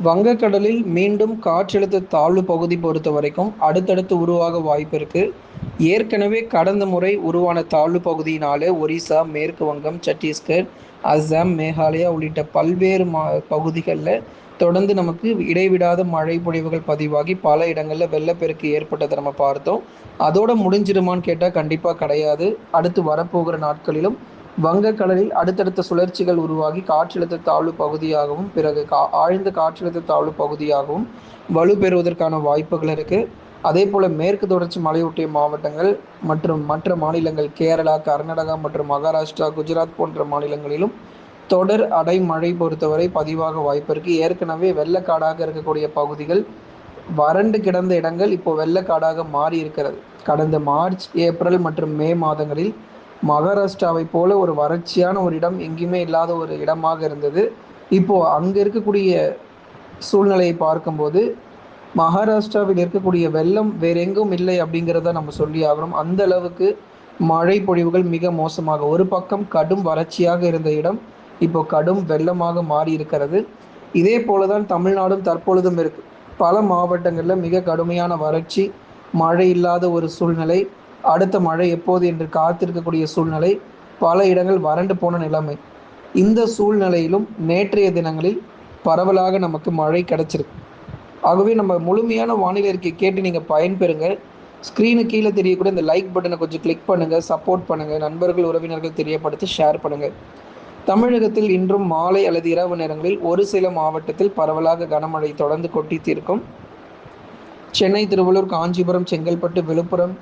வங்கக்கடலில் மீண்டும் காற்றழுத்த தாழ்வு பகுதி பொறுத்த வரைக்கும் அடுத்தடுத்து உருவாக வாய்ப்பு இருக்கு. ஏற்கனவே கடந்த முறை உருவான தாழ்வு பகுதியினாலே ஒரிசா, மேற்கு வங்கம், சத்தீஸ்கர், அஸ்ஸாம், மேகாலயா உள்ளிட்ட பல்வேறு பகுதிகளில் தொடர்ந்து நமக்கு இடைவிடாத மழை பொழிவுகள் பதிவாகி பல இடங்களில் வெள்ளப்பெருக்கு ஏற்பட்டதை நம்ம பார்த்தோம். அதோட முடிஞ்சிருமான்னு கேட்டால் கண்டிப்பாக கிடையாது. அடுத்து வரப்போகிற நாட்களிலும் வங்கக்கடலில் அடுத்தடுத்த சுழற்சிகள் உருவாகி காற்றழுத்த தாழ்வு பகுதியாகவும் பிறகு ஆழ்ந்த காற்றழுத்த தாழ்வு பகுதியாகவும் வலுப்பெறுவதற்கான வாய்ப்புகள் இருக்கு. அதே போல மேற்கு தொடர்ச்சி மலையொட்டிய மாவட்டங்கள் மற்றும் மற்ற மாநிலங்கள் கேரளா, கர்நாடகா மற்றும் மகாராஷ்டிரா, குஜராத் போன்ற மாநிலங்களிலும் தொடர் அடைமழை பொறுத்தவரை பதிவாக வாய்ப்பு இருக்கு. ஏற்கனவே வெள்ளக்காடாக இருக்கக்கூடிய பகுதிகள், வறண்டு கிடந்த இடங்கள் இப்போ வெள்ளக்காடாக மாறி இருக்கிறது. கடந்த மார்ச், ஏப்ரல் மற்றும் மே மாதங்களில் மகாராஷ்டிராவை போல ஒரு வறட்சியான ஒரு இடம் எங்கேயுமே இல்லாத ஒரு இடமாக இருந்தது. இப்போ அங்க இருக்கக்கூடிய சூழ்நிலையை பார்க்கும்போது மகாராஷ்டிராவில் இருக்கக்கூடிய வெள்ளம் வேற எங்கும் இல்லை அப்படிங்கிறத நம்ம சொல்லி ஆகணும். அந்த அளவுக்கு மழை பொழிவுகள் மிக மோசமாக, ஒரு பக்கம் கடும் வறட்சியாக இருந்த இடம் இப்போ கடும் வெள்ளமாக மாறி இருக்கிறது. இதே போலதான் தமிழ்நாடும் தற்பொழுதும் இருக்கு. பல மாவட்டங்களில் மிக கடுமையான வறட்சி, மழை இல்லாத ஒரு சூழ்நிலை, அடுத்த மழை எப்போது என்று காத்திருக்கக்கூடிய சூழ்நிலை, பல இடங்கள் வறண்டு போன நிலைமை. இந்த சூழ்நிலையிலும் நேற்றைய தினங்களில் பரவலாக நமக்கு மழை கிடைச்சிருக்கு. ஆகவே நம்ம முழுமையான வானிலை அறிக்கை கேட்டு நீங்கள் பயன்பெறுங்க. ஸ்க்ரீனுக்கு கீழே தெரியக்கூடிய இந்த லைக் பட்டனை கொஞ்சம் கிளிக் பண்ணுங்கள், சப்போர்ட் பண்ணுங்கள், நண்பர்கள் உறவினர்கள் தெரியப்படுத்தி ஷேர் பண்ணுங்கள். தமிழகத்தில் இன்றும் மாலை அல்லது இரவு நேரங்களில் ஒரு சில மாவட்டத்தில் பரவலாக கனமழை தொடர்ந்து கொட்டி தீர்க்கும். சென்னை, திருவள்ளூர், காஞ்சிபுரம், செங்கல்பட்டு, விழுப்புரம்,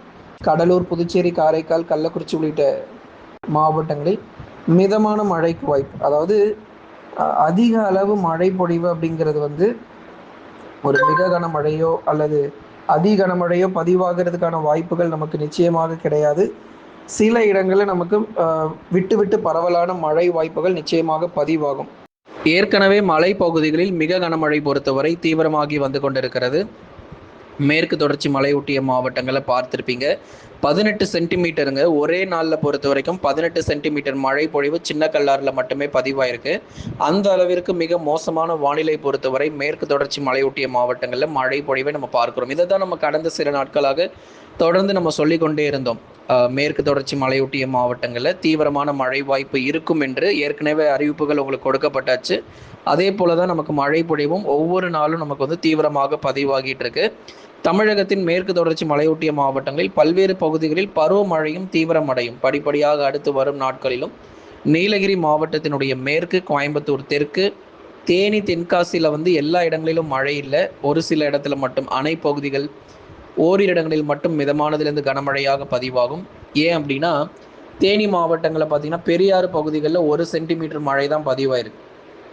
கடலூர், புதுச்சேரி, காரைக்கால், கள்ளக்குறிச்சி உள்ளிட்ட மாவட்டங்களில் மிதமான மழைக்கு வாய்ப்பு. அதாவது அதிக அளவு மழை பொழிவு அப்படிங்கிறது ஒரு மிக கனமழையோ அல்லது அதி கனமழையோ பதிவாகிறதுக்கான வாய்ப்புகள் நமக்கு நிச்சயமாக கிடையாது. சில இடங்களில் நமக்கு விட்டு விட்டு பரவலான மழை வாய்ப்புகள் நிச்சயமாக பதிவாகும். ஏற்கனவே மலை பகுதிகளில் மிக கனமழை பொறுத்தவரை தீவிரமாகி வந்து கொண்டிருக்கிறது. மேற்கு தொடர்ச்சி மலையொட்டிய மாவட்டங்களை பார்த்துருப்பீங்க. 18 சென்டிமீட்டருங்க ஒரே நாளில் பொறுத்த வரைக்கும் 18 சென்டிமீட்டர் மழை பொழிவு சின்ன கல்லாறில் மட்டுமே பதிவாயிருக்கு. அந்த அளவிற்கு மிக மோசமான வானிலை பொறுத்தவரை மேற்கு தொடர்ச்சி மலையொட்டிய மாவட்டங்களில் மழை பொழிவை நம்ம பார்க்கிறோம். இதை தான் நம்ம கடந்த சில நாட்களாக தொடர்ந்து நம்ம சொல்லிக்கொண்டே இருந்தோம். மேற்கு தொடர்ச்சி மலையொட்டிய மாவட்டங்களில் தீவிரமான மழை வாய்ப்பு இருக்கும் என்று ஏற்கனவே அறிவிப்புகள் உங்களுக்கு கொடுக்கப்பட்டாச்சு. அதே போல தான் நமக்கு மழை பொழிவும் ஒவ்வொரு நாளும் நமக்கு தீவிரமாக பதிவாகிட்டு இருக்கு. தமிழகத்தின் மேற்கு தொடர்ச்சி மலையொட்டிய மாவட்டங்களில் பல்வேறு பகுதிகளில் பருவமழையும் தீவிரமடையும் படிப்படியாக அடுத்து வரும் நாட்களிலும். நீலகிரி மாவட்டத்தினுடைய மேற்கு, கோயம்புத்தூர் தெற்கு, தேனி, தென்காசியில் எல்லா இடங்களிலும் மழை இல்லை. ஒரு சில இடத்துல மட்டும் அணை பகுதிகள் ஓரிரு இடங்களில் மட்டும் மிதமானதிலிருந்து கனமழையாக பதிவாகும். ஏன் அப்படின்னா தேனி மாவட்டங்களில் பார்த்தீங்கன்னா பெரியாறு பகுதிகளில் 1 சென்டிமீட்டர் மழை தான் பதிவாயிருக்கு.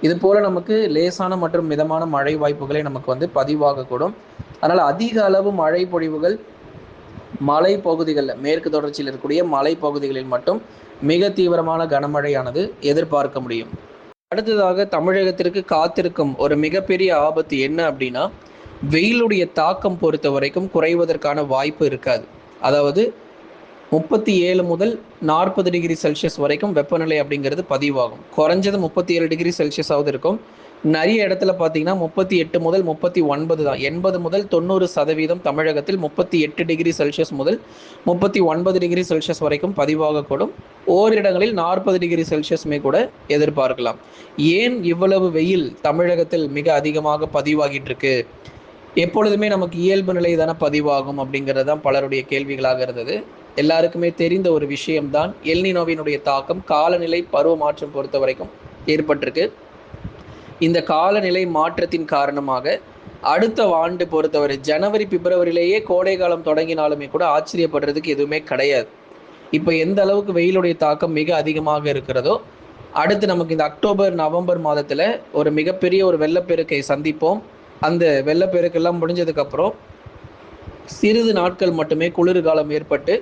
இது போல நமக்கு லேசான மற்றும் மிதமான மழை வாய்ப்புகளை நமக்கு பதிவாகக்கூடும். அதனால் அதிக அளவு மழை பொழிவுகள் மலை பகுதிகளில், மேற்கு தொடர்ச்சியில் இருக்கக்கூடிய மலை பகுதிகளில் மட்டும் மிக தீவிரமான கனமழையானது எதிர்பார்க்க முடியும். அடுத்ததாக தமிழகத்திற்கு காத்திருக்கும் ஒரு மிகப்பெரிய ஆபத்து என்ன அப்படின்னா, வெயிலுடைய தாக்கம் பொறுத்த வரைக்கும் குறைவதற்கான வாய்ப்பு இருக்காது. அதாவது 37 முதல் 40 டிகிரி செல்சியஸ் வரைக்கும் வெப்பநிலை அப்படிங்கிறது பதிவாகும். குறைஞ்சது 37 டிகிரி செல்சியஸாவது இருக்கும். நிறைய இடத்துல பார்த்தீங்கன்னா 38 முதல் 39 தான். 80 முதல் 90% தமிழகத்தில் 38 டிகிரி செல்சியஸ் முதல் 39 டிகிரி செல்சியஸ் வரைக்கும் பதிவாகக்கூடும். ஓரிடங்களில் 40 டிகிரி செல்சியஸுமே கூட எதிர்பார்க்கலாம். ஏன் இவ்வளவு வெயில் தமிழகத்தில் மிக அதிகமாக பதிவாகிட்டு இருக்கு? எப்பொழுதுமே நமக்கு இயல்பு நிலை தானே பதிவாகும் அப்படிங்கிறது தான் பலருடைய கேள்விகளாக இருந்தது. எல்லாருக்குமே தெரிந்த ஒரு விஷயம்தான் எல்னினோவினுடைய தாக்கம் காலநிலை பருவ மாற்றம் பொறுத்த வரைக்கும் ஏற்பட்டிருக்கு. இந்த காலநிலை மாற்றத்தின் காரணமாக அடுத்த ஆண்டு பொறுத்தவரை ஜனவரி, பிப்ரவரியிலேயே கோடை காலம் தொடங்கினாலுமே கூட ஆச்சரியப்படுறதுக்கு எதுவுமே கிடையாது. இப்போ எந்த அளவுக்கு வெயிலுடைய தாக்கம் மிக அதிகமாக இருக்கிறதோ, அடுத்து நமக்கு இந்த அக்டோபர், நவம்பர் மாதத்தில் ஒரு மிகப்பெரிய ஒரு வெள்ளப்பெருக்கை சந்திப்போம். அந்த வெள்ளப்பெருக்கெல்லாம் முடிஞ்சதுக்கப்புறம் சிறிது நாட்கள் மட்டுமே குளிர்காலம் ஏற்பட்டு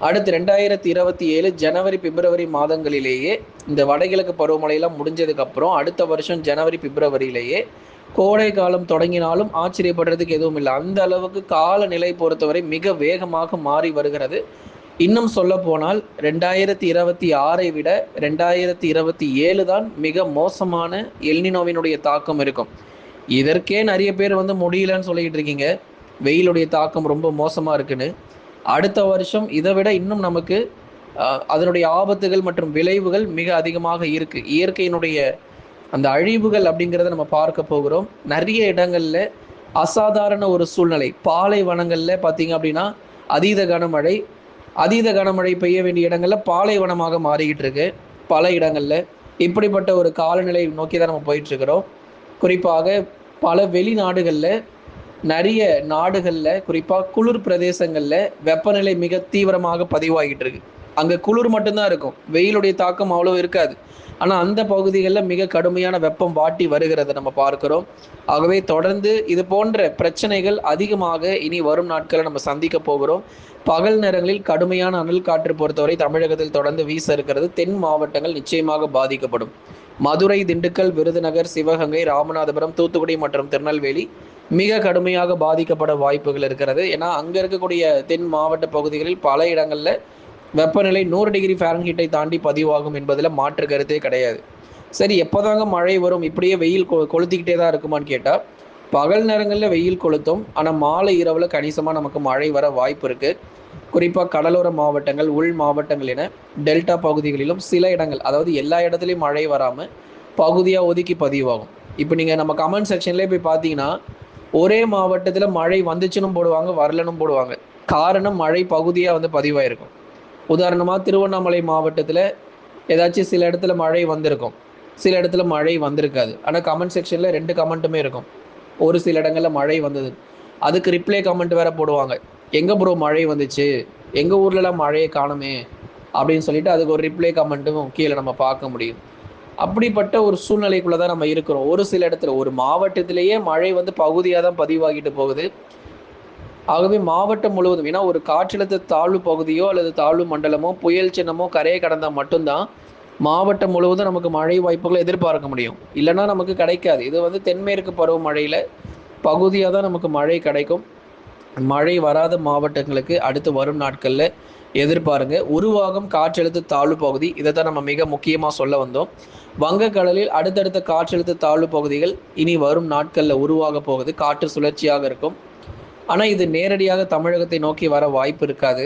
அடுத்து 2027 ஜனவரி, பிப்ரவரி மாதங்களிலேயே இந்த வடகிழக்கு பருவமழையெல்லாம் முடிஞ்சதுக்கப்புறம் அடுத்த வருஷம் ஜனவரி, பிப்ரவரியிலேயே கோடை காலம் தொடங்கினாலும் ஆச்சரியப்படுறதுக்கு எதுவும் இல்லை. அந்த அளவுக்கு காலநிலை பொறுத்தவரை மிக வேகமாக மாறி வருகிறது. இன்னும் சொல்ல போனால் 2026 விட 2027 தான் மிக மோசமான எல்னினோவினுடைய தாக்கம் இருக்கும். இதற்கே நிறைய பேர் வந்து முடியலன்னு சொல்லிக்கிட்டு இருக்கீங்க. வெயிலுடைய தாக்கம் ரொம்ப மோசமா இருக்குன்னு. அடுத்த வருஷம் இதை விட இன்னும் நமக்கு அதனுடைய ஆபத்துகள் மற்றும் விளைவுகள் மிக அதிகமாக இருக்கு. இயற்கையினுடைய அந்த அழிவுகள் அப்படிங்கிறத நம்ம பார்க்க போகிறோம். நிறைய இடங்கள்ல அசாதாரண ஒரு சூழ்நிலை. பாலைவனங்கள்ல பார்த்தீங்க அப்படின்னா அதீத கனமழை, அதீத கனமழை பெய்ய வேண்டிய இடங்கள்ல பாலைவனமாக மாறிக்கிட்டு இருக்கு பல இடங்கள்ல. இப்படிப்பட்ட ஒரு காலநிலை நோக்கி தான் நம்ம போயிட்டு இருக்கிறோம். குறிப்பாக பல வெளிநாடுகளில், நிறைய நாடுகளில், குறிப்பாக குளிர் பிரதேசங்களில் வெப்பநிலை மிக தீவிரமாக பதிவாகிட்டு இருக்கு. அங்கே குளிர் மட்டும்தான் இருக்கும், வெயிலுடைய தாக்கம் அவ்வளோ இருக்காது. ஆனால் அந்த பகுதிகளில் மிக கடுமையான வெப்பம் வாட்டி வருகிறத நம்ம பார்க்கிறோம். ஆகவே தொடர்ந்து இது போன்ற பிரச்சனைகள் அதிகமாக இனி வரும் நாட்களை நம்ம சந்திக்க போகிறோம். பகல் நேரங்களில் கடுமையான அனல் காற்று பொறுத்தவரை தமிழகத்தில் தொடர்ந்து வீச இருக்கிறது. தென் மாவட்டங்கள் நிச்சயமாக பாதிக்கப்படும். மதுரை, திண்டுக்கல், விருதுநகர், சிவகங்கை, ராமநாதபுரம், தூத்துக்குடி மற்றும் திருநெல்வேலி மிக கடுமையாக பாதிக்கப்பட வாய்ப்புகள் இருக்கிறது. ஏன்னா அங்கே இருக்கக்கூடிய தென் மாவட்ட பகுதிகளில் பல இடங்களில் வெப்பநிலை 100 டிகிரி ஃபாரன்ஹீட்டை தாண்டி பதிவாகும் என்பதில் மாற்று கருத்தே கிடையாது. சரி, எப்போதாங்க மழை வரும், இப்படியே வெயில் கொளுத்திக்கிட்டே தான் இருக்குமான்னு கேட்டால், பகல் நேரங்களில் வெயில் கொளுத்தும். ஆனால் மாலை இரவில் கணிசமாக நமக்கு மழை வர வாய்ப்பு இருக்குது. குறிப்பாக கடலோர மாவட்டங்கள், உள் மாவட்டங்கள் என டெல்டா பகுதிகளிலும் சில இடங்கள், அதாவது எல்லா இடத்துலையும் மழை வராமல் பகுதியாக ஒதுக்கி பதிவாகும். இப்போ நீங்கள் நம்ம கமெண்ட் செக்ஷன்லேயே போய் பார்த்தீங்கன்னா ஒரே மாவட்டத்தில் மழை வந்துச்சுன்னு போடுவாங்க, வரலன்னு போடுவாங்க. காரணம் மழை பகுதியாக வந்து பதிவாயிருக்கும். உதாரணமாக திருவண்ணாமலை மாவட்டத்தில் ஏதாச்சும் சில இடத்துல மழை வந்திருக்கும், சில இடத்துல மழை வந்திருக்காது. ஆனால் கமெண்ட் செக்ஷனில் 2 கமெண்ட்டுமே இருக்கும். ஒரு சில இடங்களில் மழை வந்தது, அதுக்கு ரிப்ளை கமெண்ட் வேறு போடுவாங்க. எங்கே ப்ரோ மழை வந்துச்சு, எங்கள் ஊர்லலாம் மழையை காணுமே அப்படின்னு சொல்லிட்டு அதுக்கு ஒரு ரிப்ளை கமெண்ட்டும் கீழே நம்ம பார்க்க முடியும். அப்படிப்பட்ட ஒரு சூழ்நிலைக்குள்ளே தான் நம்ம இருக்கிறோம். ஒரு சில இடத்துல ஒரு மாவட்டத்திலேயே மழை வந்து பகுதியாக தான் பதிவாகிட்டு போகுது. ஆகவே மாவட்டம் முழுவதும், ஏன்னா ஒரு காற்றழுத்த தாழ்வு பகுதியோ அல்லது தாழ்வு மண்டலமோ புயல் சின்னமோ கரையை கடந்தால் மட்டும்தான் மாவட்டம் முழுவதும் நமக்கு மழை வாய்ப்புகளை எதிர்பார்க்க முடியும். இல்லைன்னா நமக்கு கிடைக்காது. இது வந்து தென்மேற்கு பருவமழையில் பகுதியாக தான் நமக்கு மழை கிடைக்கும். மழை வராத மாவட்டங்களுக்கு அடுத்து வரும் நாட்களில் எதிர்பாருங்க. உருவாகும் காற்றழுத்த தாழ்வு பகுதி, இதை தான் நம்ம மிக முக்கியமாக சொல்ல வந்தோம். வங்கக்கடலில் அடுத்தடுத்த காற்றழுத்த தாழ்வு பகுதிகள் இனி வரும் நாட்களில் உருவாக போகுது. காற்று சுழற்சியாக இருக்கும். ஆனால் இது நேரடியாக தமிழகத்தை நோக்கி வர வாய்ப்பு இருக்காது.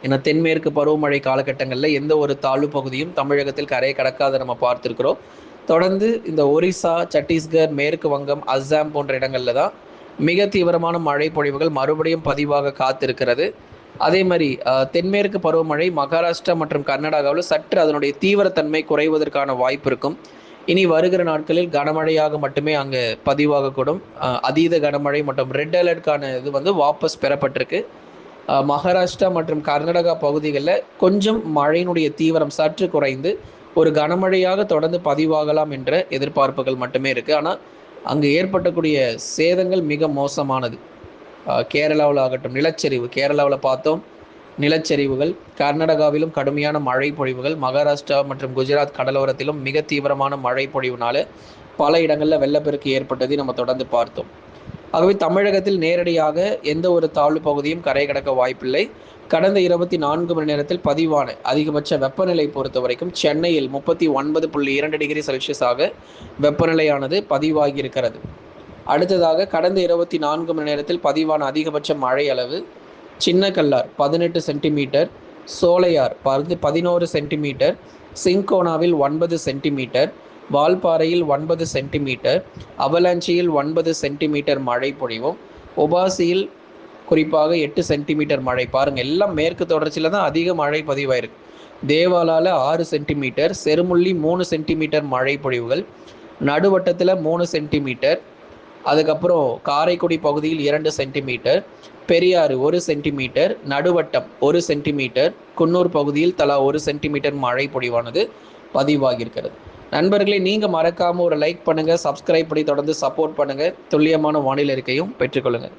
ஏன்னா தென்மேற்கு பருவமழை காலகட்டங்களில் எந்த ஒரு தாழ்வு பகுதியும் தமிழகத்தில் கரையை கடக்காத நம்ம பார்த்துருக்கிறோம். தொடர்ந்து இந்த ஒரிசா, சத்தீஸ்கர், மேற்கு வங்கம், அஸ்ஸாம் போன்ற இடங்களில் தான் மிக தீவிரமான மழை பொழிவுகள் மறுபடியும் பதிவாக காத்திருக்கிறது. அதே மாதிரி தென்மேற்கு பருவமழை மகாராஷ்டிரா மற்றும் கர்நாடகாவில் சற்று அதனுடைய தீவிரத்தன்மை குறைவதற்கான வாய்ப்பு இருக்கும். இனி வருகிற நாட்களில் கனமழையாக மட்டுமே அங்கே பதிவாகக்கூடும். அதீத கனமழை மற்றும் ரெட் அலர்ட்கான இது வந்து வாபஸ் பெறப்பட்டிருக்கு. மகாராஷ்டிரா மற்றும் கர்நாடகா பகுதிகளில் கொஞ்சம் மழையினுடைய தீவிரம் சற்று குறைந்து ஒரு கனமழையாக தொடர்ந்து பதிவாகலாம் என்ற எதிர்பார்ப்புகள் மட்டுமே இருக்குது. ஆனால் அங்கு ஏற்பட்டக்கூடிய சேதங்கள் மிக மோசமானது. கேரளாவில் ஆகட்டும், நிலச்சரிவு, கேரளாவில் பார்த்தோம் நிலச்சரிவுகள், கர்நாடகாவிலும் கடுமையான மழை பொழிவுகள், மகாராஷ்டிரா மற்றும் குஜராத் கடலோரத்திலும் மிக தீவிரமான மழை பொழிவுனால பல இடங்களில் வெள்ளப்பெருக்கு ஏற்பட்டதை நம்ம தொடர்ந்து பார்த்தோம். ஆகவே தமிழகத்தில் நேரடியாக எந்த ஒரு தாழ்வு பகுதியும் கரை கடக்க வாய்ப்பில்லை. கடந்த 24 மணி நேரத்தில் பதிவான அதிகபட்ச வெப்பநிலை பொறுத்த வரைக்கும் சென்னையில் 39.2 டிகிரி செல்சியஸாக வெப்பநிலையானது பதிவாகி இருக்கிறது. அடுத்ததாக கடந்த 24 மணி நேரத்தில் பதிவான அதிகபட்ச மழை அளவு சின்ன கல்லார் 18 சென்டிமீட்டர், சோலையார் 11 சென்டிமீட்டர், சிங்கோனாவில் 9 சென்டிமீட்டர், வால்பாறையில் 9 சென்டிமீட்டர், அவலாஞ்சியில் 9 சென்டிமீட்டர் மழை பொழிவும், உபாசியில் குறிப்பாக 8 சென்டிமீட்டர் மழை. பாருங்கள், எல்லாம் மேற்கு தொடர்ச்சியில் தான் அதிக மழை பதிவாயிருக்கு. தேவாலாவில் 6 சென்டிமீட்டர், செருமுள்ளி 3 சென்டிமீட்டர் மழை பொழிவுகள், நடுவட்டத்தில் 3 சென்டிமீட்டர், அதுக்கப்புறம் காரைக்குடி பகுதியில் 2 centimetre, Periyar 1 centimetre, Naduvattam 1 centimetre, Coonoor பகுதியில் தலா 1 சென்டிமீட்டர் மழை பொழிவானது பதிவாகியிருக்கிறது. நண்பர்களே, நீங்கள் மறக்காமல் ஒரு லைக் பண்ணுங்கள், சப்ஸ்கிரைப் பண்ணி தொடர்ந்து சப்போர்ட் பண்ணுங்கள். துல்லியமான வானிலை அறிக்கையும் பெற்றுக்கொள்ளுங்கள்.